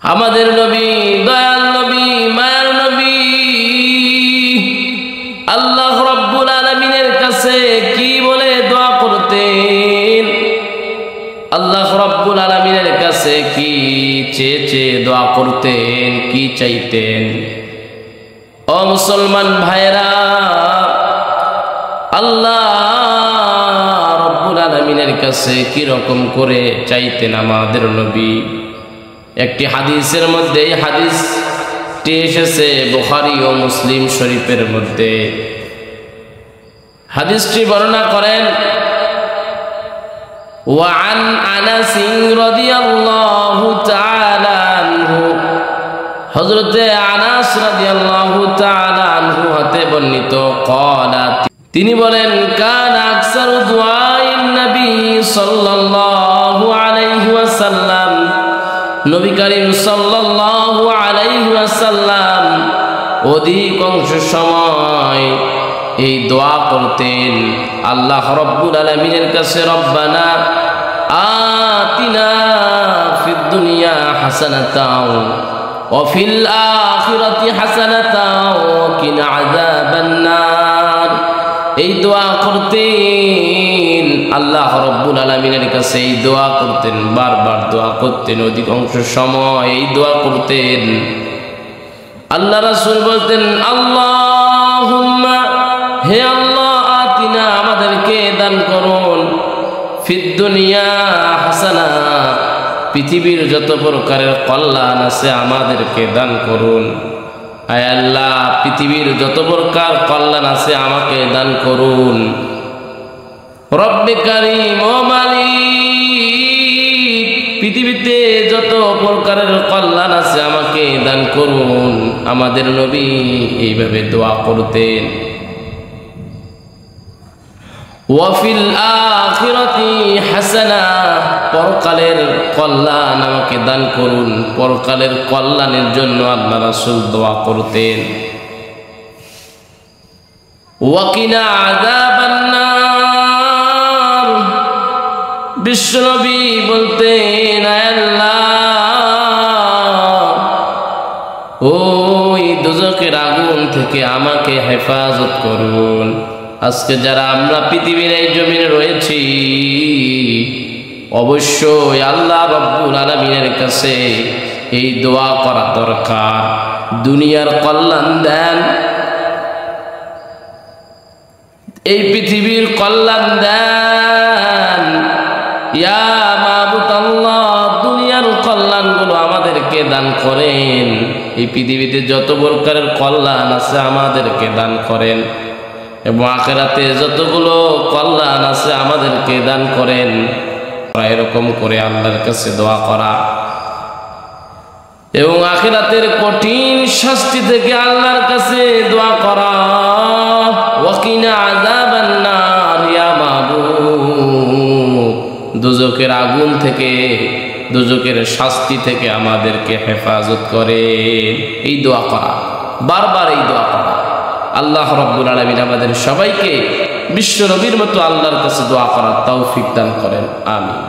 আমাদের নবী, দয়াল নবী, মায়ার নবী আল্লাহ রাব্বুল আলামিনের কাছে কি বলে দোয়া করতেন? আল্লাহ রাব্বুল আলামিনের কাছে কি চেয়ে চেয়ে দোয়া করতেন, কি চাইতেন? ও মুসলমান ভাইরা, আল্লাহ রাব্বুল আলামিনের কাছে কি রকম করে চাইতেন আমাদের নবী? একটি হাদিসের মধ্যে, এই হাদিসটি এসেছে বুখারী ও মুসলিম শরীফের মধ্যে। হাদিসটি বর্ণনা করেন وعن أنس رضي الله تعالى عنه, হযরত আনাস রাদিয়াল্লাহু তাআলা আনহু হতে বর্ণিত, ক্বালা, তিনি বলেন, কান আকসারু দুআইন নবী সাল্লাল্লাহু আলাইহি ওয়াসাল্লাম, নবী করিম সাল্লাল্লাহু আলাইহি ওয়াসাল্লাম অধিকাংশ সময় এই দোয়া করতেন আল্লাহ রাব্বুল আলামিনের কাছে, রব্বানা আতিনা ফিদ দুনিয়া হাসানাতাও ওয়া ফিল আখিরাতি হাসানাতাও ওয়া কিনা আযাবান নার। এই দোয়া করতেন আল্লাহ রাব্বুল আলামিনের কাছে, এই দোয়া করতেন, বারবার দোয়া করতেন, অধিকাংশ সময় এই দোয়া করতেন। আল্লাহ রাসূল বলতেন, আল্লাহুম্মা, হে আল্লাহ, আতিনা, আমাদেরকে দান করুন, ফিদ দুনিয়া হাসানা, পৃথিবীর যত প্রকারের কল্যাণ আছে আমাদেরকে দান করুন। আয় আল্লাহ, পৃথিবীর যত প্রকার কল্যাণ আছে আমাকে দান করুন। রব্বে কারীম, ও মালিক, পৃথিবীতে যত প্রকারের কল্যাণ আছে আমাকে দান করুন। আমাদের নবী এইভাবে দোয়া করতেন। ওয়াফিল আখিরাতি হাসানা, পরকালের কল্যাণ আমাকে দান করুন। পরকালের কল্যাণের জন্য আল্লাহ রাসূল দোয়া করতেন। ওয়াকিনা আযাবান নার, বিশ্বনবী বলতেন, আয় আল্লাহ, ওই দোজখের আগুন থেকে আমাকে হেফাজত করুন। আজকে যারা আমরা পৃথিবীর এই জমিনে রয়েছি, অবশ্যই আল্লাহ রাব্বুল আলামিনের কাছে এই দোয়া করা দরকার, দুনিয়ার কল্যাণ দেন, এই পৃথিবীর কল্যাণ দেন। ইয়া মাবুদ আল্লাহ, দুনিয়ার কল্যাণগুলো আমাদেরকে দান করেন, এই পৃথিবীতে যত প্রকারের কল্যাণ আছে আমাদেরকে দান করেন, এবং আখিরাতে যতগুলো কল্যাণ আছে আমাদেরকে দান করেন। এরকম করে আল্লাহর কাছে দোয়া করা এবং আখিরাতের কঠিন শাস্তি থেকে আল্লাহর কাছে দোয়া করা। ওয়াকিনা আযাবান নার, ইয়া মাবুদ, দোজখের আগুন থেকে, দোজখের শাস্তি থেকে আমাদেরকে হেফাজত করেন। এই দোয়া করা, বারবার এই দোয়া করা। আল্লাহ রাব্বুল আলামিন আমাদের সবাইকে বিশ্ব নবীর মতো আল্লাহর কাছে দোয়া করার তৌফিক দান করেন। আমিন।